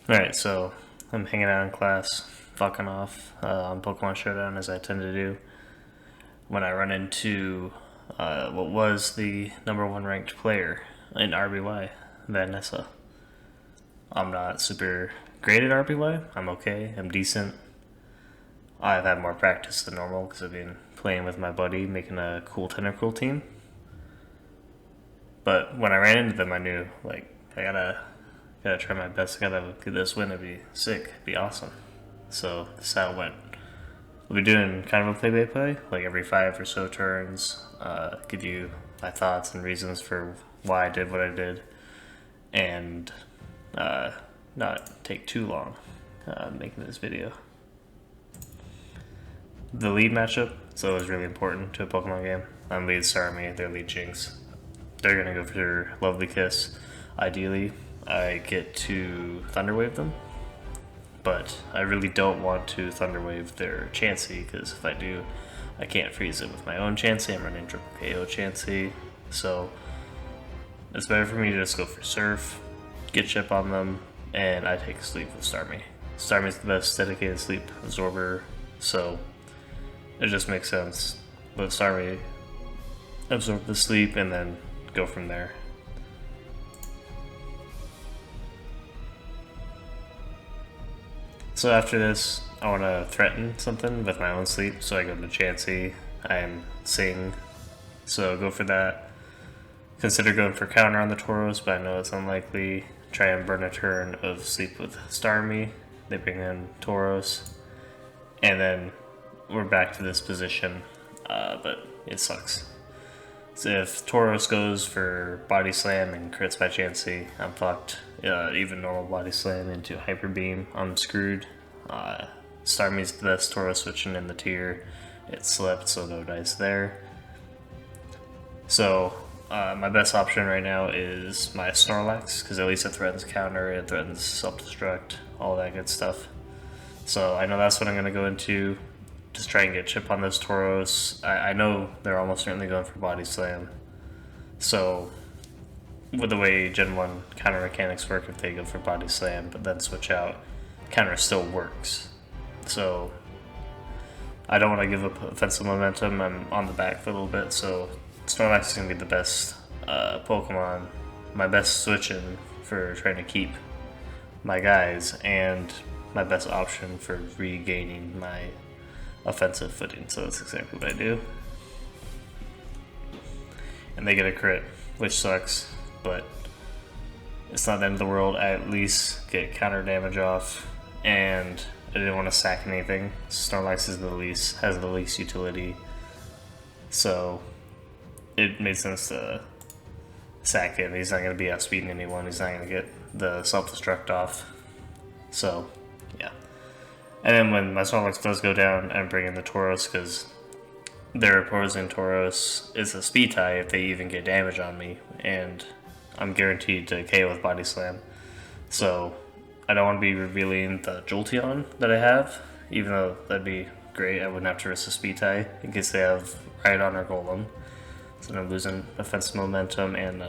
Alright, so I'm hanging out in class, fucking off on Pokemon Showdown as I tend to do. When I run into what was the #1 ranked player in RBY, Vanessa. I'm not super great at RBY. I'm okay. I'm decent. I've had more practice than normal because I've been playing with my buddy, making a cool Tentacruel team. But when I ran into them, I knew, like, I gotta try my best. I gotta get this win. It'd be sick. It'd be awesome. So that's how it went. We'll be doing kind of a play-by-play, like every 5 or so turns. Give you my thoughts and reasons for why I did what I did, and not take too long making this video. The lead matchup is always really important to a Pokemon game. I'm lead Starmie, they're lead Jinx. They're gonna go for Lovely Kiss. Ideally, I get to Thunder Wave them, but I really don't want to Thunder Wave their Chansey, because if I do, I can't freeze it with my own Chansey. I'm running triple KO Chansey, so it's better for me to just go for Surf, get chip on them, and I take Sleep with Starmie. Starmie's the best dedicated sleep absorber, so it just makes sense. Let Starmie absorb the sleep and then go from there. So after this, I want to threaten something with my own sleep, so I go to Chansey and Sing, so go for that. Consider going for counter on the Tauros, but I know it's unlikely. Try and burn a turn of sleep with Starmie, they bring in Tauros, and then we're back to this position, but it sucks. So if Tauros goes for Body Slam and crits by Chansey, I'm fucked. Even normal Body Slam into Hyper Beam, I'm screwed. Starmie's the best Tauros switching in the tier. It slipped, so no dice there. So my best option right now is my Snorlax, because at least it threatens counter, it threatens self-destruct, all that good stuff. So I know that's what I'm going to go into. Just try and get chip on those Tauros. I know they're almost certainly going for Body Slam. So, with the way Gen 1 counter mechanics work, if they go for Body Slam but then switch out, counter still works. So, I don't want to give up offensive momentum. I'm on the back for a little bit, so Snorlax is going to be the best Pokemon, my best switch-in for trying to keep my guys, and my best option for regaining my offensive footing, so that's exactly what I do. And they get a crit, which sucks, but it's not the end of the world. I at least get counter damage off, and I didn't want to sack anything. Snorlax has the least utility, so it made sense to sack him. He's not going to be outspeeding anyone, he's not going to get the self-destruct off, so yeah. And then when my Snorlax does go down, I bring in the Tauros, because their opposing Tauros is a speed tie if they even get damage on me, and I'm guaranteed to KO with Body Slam. So I don't want to be revealing the Jolteon that I have, even though that'd be great. I wouldn't have to risk a speed tie in case they have Rhydon or Golem. So I'm losing offensive momentum, and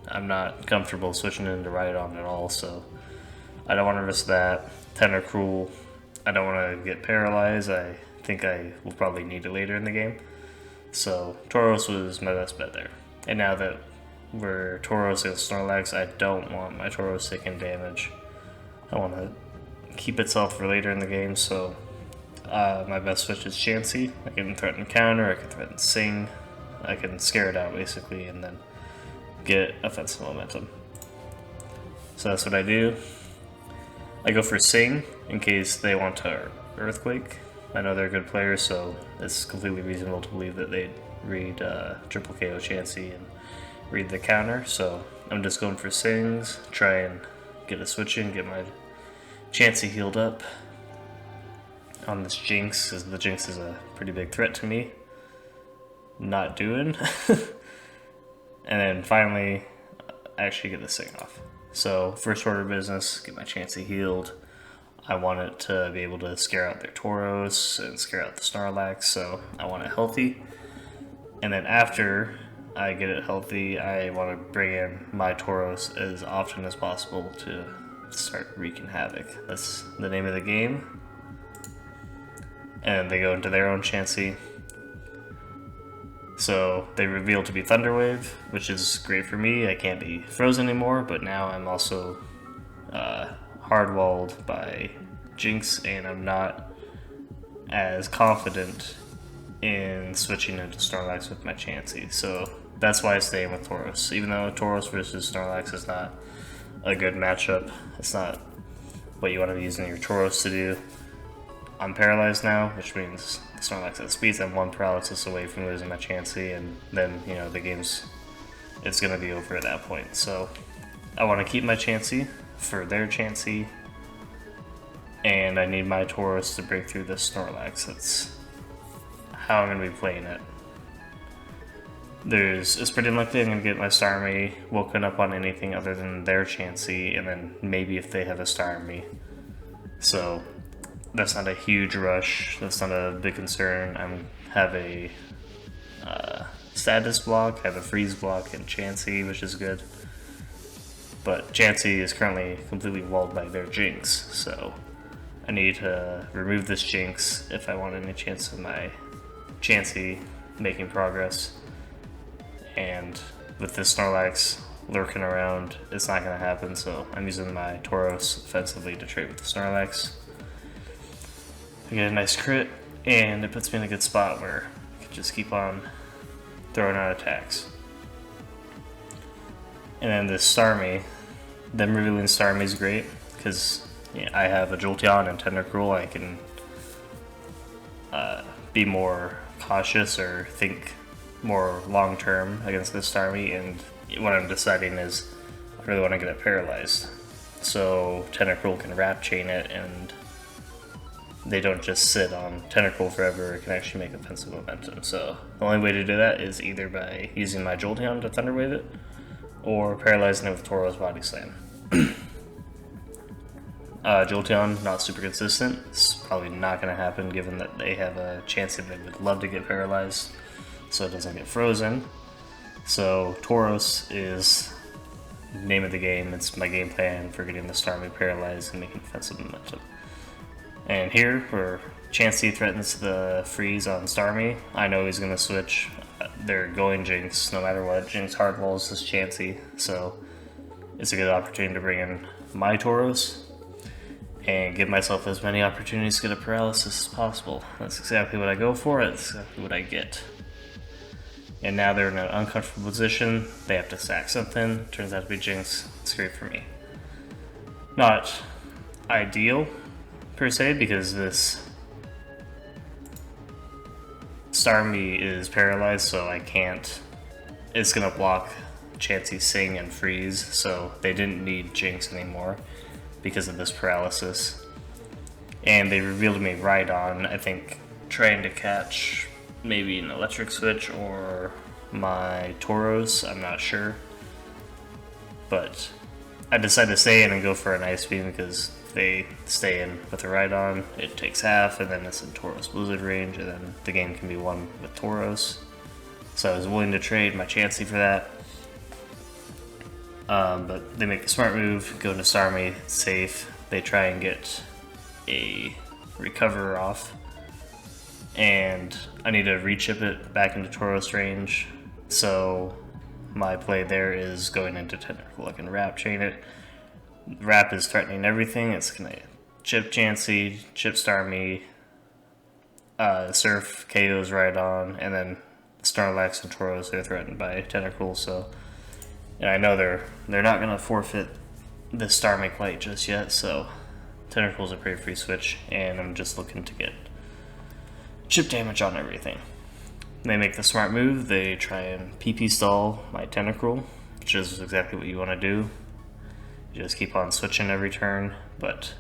I'm not comfortable switching into Rhydon at all, so I don't want to risk that. Tentacruel, I don't want to get paralyzed. I think I will probably need it later in the game. So Tauros was my best bet there. And now that we're Tauros against Snorlax, I don't want my Tauros taking damage. I want to keep itself for later in the game, so my best switch is Chansey. I can threaten counter, I can threaten Sing, I can scare it out basically, and then get offensive momentum. So that's what I do. I go for Sing in case they want to Earthquake. I know they're a good player, so it's completely reasonable to believe that they'd read triple KO Chansey and read the counter. So I'm just going for Sings, try and get a switch in, get my Chansey healed up on this Jinx, because the Jinx is a pretty big threat to me. Not doing. And then finally, I actually get the Sing off. So first order of business, get my Chansey healed. I want it to be able to scare out their Tauros and scare out the Snorlax, so I want it healthy. And then after I get it healthy, I want to bring in my Tauros as often as possible to start wreaking havoc. That's the name of the game. And they go into their own Chansey. So they reveal to be Thunderwave, which is great for me. I can't be frozen anymore, but now I'm also hard-walled by Jinx, and I'm not as confident in switching into Snorlax with my Chansey. So that's why I stay in with Tauros. Even though Tauros versus Snorlax is not a good matchup, it's not what you want to be using your Tauros to do. I'm paralyzed now, which means Snorlax at speeds. I'm one paralysis away from losing my Chansey, and then, you know, it's going to be over at that point. So I want to keep my Chansey for their Chansey, and I need my Tauros to break through this Snorlax. That's how I'm going to be playing it. It's pretty unlikely I'm going to get my Starmie woken up on anything other than their Chansey, and then maybe if they have a Starmie. So that's not a huge rush. That's not a big concern. I have a status block, I have a freeze block, and Chansey, which is good. But Chansey is currently completely walled by their Jinx, so I need to remove this Jinx if I want any chance of my Chansey making progress. And with this Snorlax lurking around, it's not going to happen, so I'm using my Tauros offensively to trade with the Snorlax. I get a nice crit, and it puts me in a good spot where I can just keep on throwing out attacks. And then this Starmie, them revealing Starmie is great, because I have a Jolteon and Tentacruel. I can be more cautious or think more long term against this Starmie, and what I'm deciding is I really want to get it paralyzed. So Tentacruel can wrap chain it, and they don't just sit on Tentacruel forever. It can actually make offensive momentum. So the only way to do that is either by using my Jolteon to Thunderwave it, or paralyzing it with Tauros Body Slam. Jolteon, not super consistent. It's probably not going to happen given that they have a chance that they would love to get paralyzed so it doesn't get frozen. So Tauros is the name of the game. It's my game plan for getting the Starmie paralyzed and making offensive momentum. And here, where Chansey threatens the freeze on Starmie, I know he's going to switch. They're going Jinx no matter what. Jinx hardwalls this Chansey, so it's a good opportunity to bring in my Tauros and give myself as many opportunities to get a paralysis as possible. That's exactly what I go for. That's exactly what I get. And now they're in an uncomfortable position. They have to sack something. Turns out to be Jinx. It's great for me. Not ideal per se, because this Starmie is paralyzed, so I can't. It's gonna block Chansey Sing and freeze, so they didn't need Jinx anymore because of this paralysis. And they revealed to me right on, I think, trying to catch maybe an electric switch or my Tauros, I'm not sure. But I decided to stay in and go for an Ice Beam because if they stay in with the right on, it takes half, and then it's in Tauros Blizzard range, and then the game can be won with Tauros. So I was willing to trade my Chansey for that. But they make the smart move, go into Starmie, it's safe. They try and get a Recover off, and I need to re-chip it back into Tauros range. So my play there is going into Tentacruel. I can Wrap Chain it. Wrap is threatening everything. It's gonna chip Chansey, chip Starmie, Surf KO's right on, and then Snorlax and Tauros, they're threatened by Tentacruel. So, and I know they're not gonna forfeit this Starmie quite just yet. So Tentacruel's a pretty free switch, and I'm just looking to get chip damage on everything. They make the smart move. They try and PP stall my Tentacruel, which is exactly what you want to do. You just keep on switching every turn, but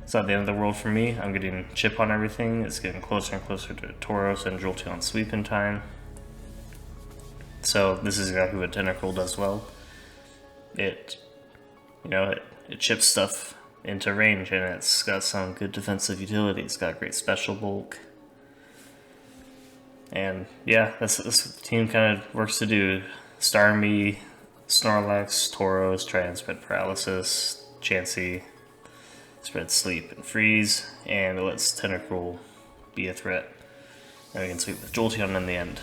it's not the end of the world for me. I'm getting chip on everything. It's getting closer and closer to Tauros and Jolteon sweep in time. So this is exactly what Tentacruel does well. It chips stuff into range, and it's got some good defensive utility. It's got great special bulk. And yeah, that's what the team kind of works to do. Starmie, Snorlax, Tauros, try and spread paralysis, Chansey spread Sleep and Freeze, and it lets Tentacruel be a threat. And we can sweep with Jolteon in the end.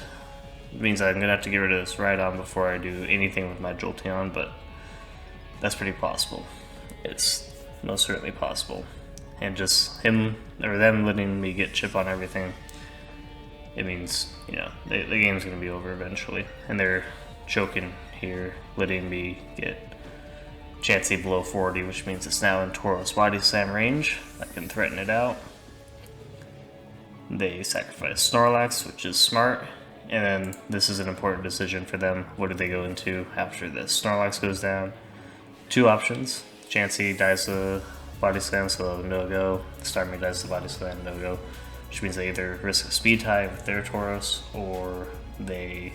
It means I'm going to have to get rid of this Rhydon before I do anything with my Jolteon, but that's pretty possible. It's most certainly possible. And just him, or them letting me get chip on everything, it means, you know, the game's going to be over eventually. And they're choking here, letting me get Chansey below 40, which means it's now in Tauros Body Slam range. I can threaten it out. They sacrifice Snorlax, which is smart. And then this is an important decision for them. What do they go into after this? Snorlax goes down. Two options. Chansey dies to Body Slam, so no go. Starmie dies to Body Slam, no go. Which means they either risk a speed tie with their Tauros, or they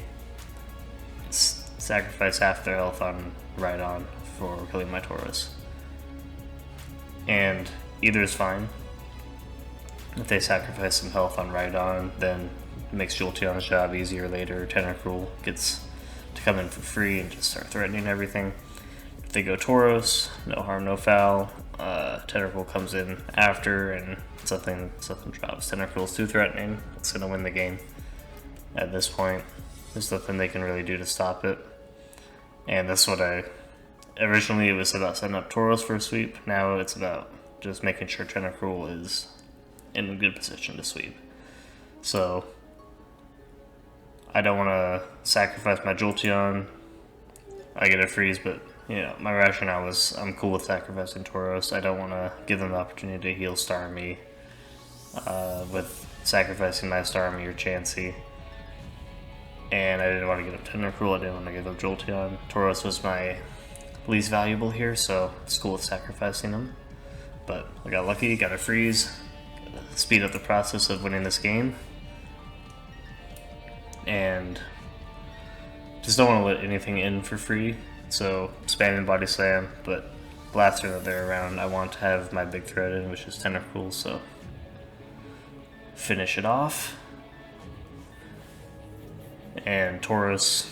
sacrifice half their health on Rhydon for killing my Tauros. And either is fine. If they sacrifice some health on Rhydon, then it makes Jolteon's job easier later. Tentacruel gets to come in for free and just start threatening everything. If they go Tauros, no harm, no foul. Tentacruel comes in after, and something drops. Tentacruel's too threatening. It's going to win the game. At this point, there's nothing they can really do to stop it. And that's what originally it was about setting up Tauros for a sweep. Now it's about just making sure Tentacruel is in a good position to sweep. So I don't want to sacrifice my Jolteon. I get a freeze, but you know, my rationale was I'm cool with sacrificing Tauros. I don't want to give them the opportunity to heal Starmie with sacrificing my Starmie or Chansey. And I didn't want to give up Tentacruel, I didn't want to give up Jolteon. Tauros was my least valuable here, so it's cool with sacrificing them. But I got lucky, got a freeze, speed up the process of winning this game. And just don't want to let anything in for free. So spamming Body Slam, but Blaster that they're around, I want to have my big threat in, which is Tentacruel, so finish it off. And Tauros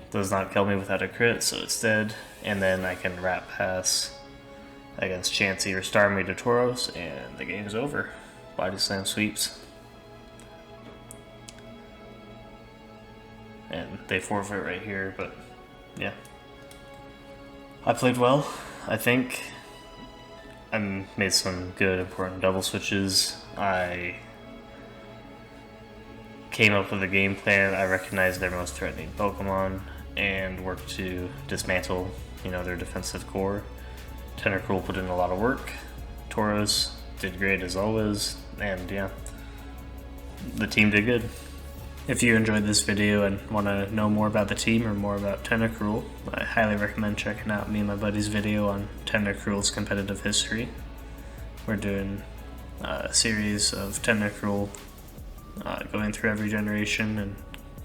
does not kill me without a crit, so it's dead. And then I can Rat Pass against Chansey or Starmie to Tauros, and the game's over. Body Slam sweeps. And they forfeit right here, but yeah. I played well, I think. I made some good, important double switches. I came up with a game plan. I recognized their most threatening Pokemon and worked to dismantle, you know, their defensive core. Tentacruel put in a lot of work. Tauros did great as always, and yeah, the team did good. If you enjoyed this video and want to know more about the team or more about Tentacruel, I highly recommend checking out me and my buddy's video on Tentacruel's competitive history. We're doing a series of Tentacruel going through every generation and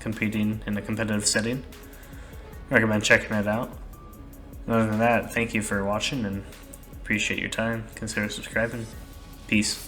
competing in a competitive setting. I recommend checking it out. Other than that, thank you for watching and appreciate your time. Consider subscribing. Peace.